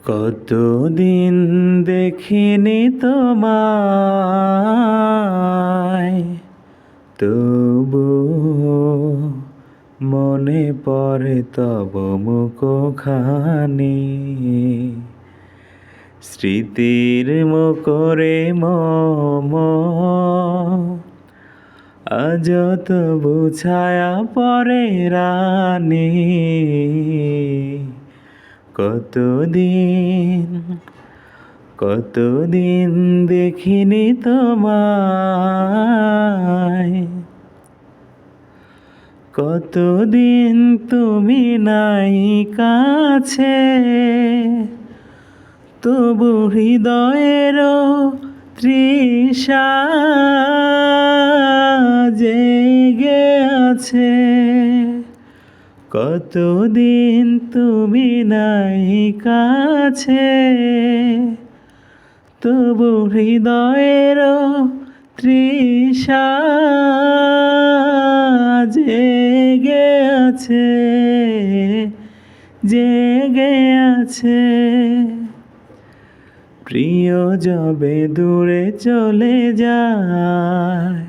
কতদিন দেখিনি তোমায়, তবু মনে পড়ে তব মুখখানি। স্মৃতির মুখরে মম আজ তবু ছায়া পড়ে রানী। কতদিন দেখিনি তোমায়, কতদিন তুমি নাই কাছে, তবু হৃদয়েরও তৃষা জেগে আছে। কতদিন তুমি নাই কাছে, তবু হৃদয়েরও তৃষা জেগে আছে, জেগে আছে। প্রিয় যবে দূরে চলে যায়,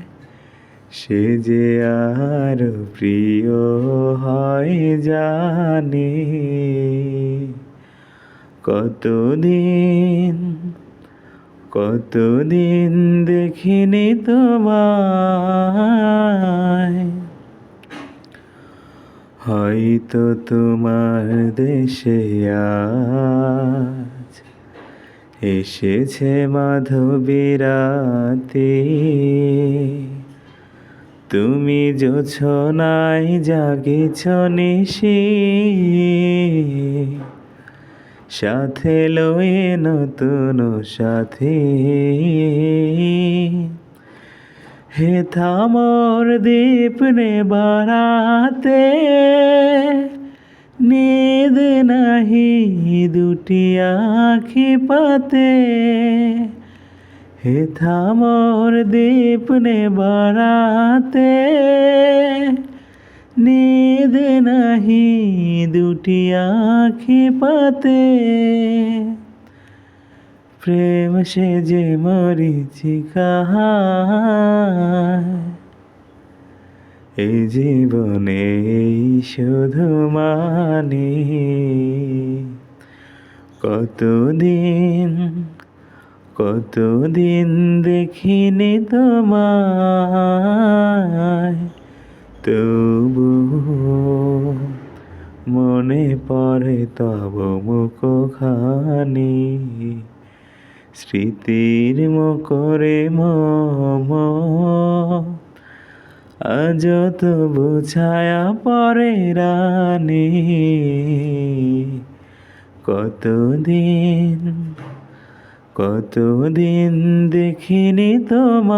সে যে আর প্রিয় হয় জানি। কতদিন দেখিনি তোমায়। হয়তো তোমার দেশে আজ এসেছে মাধবীরাতে, তুমি জোছনায় জাগিছ নিশি, সাথে লয়ে নতুন সাথী। হে থামর দীপ নে বারাতে, নিদ নাহি দুটি আখি পাতে। হে থামর দীপ নে বারাতে, নিদ নাহি দুটি আখি পাতে। প্রেম সে যে মরীচিকা, এই জীবনে শুধু মানি। কতদিন দেখিনি তোমায়, তবু মনে পড়ে তব মুখখানি। স্মৃতির মুখরে মম আজ তবু ছায়া পড়ে রানী। কতদিন দেখিনি তোমায়।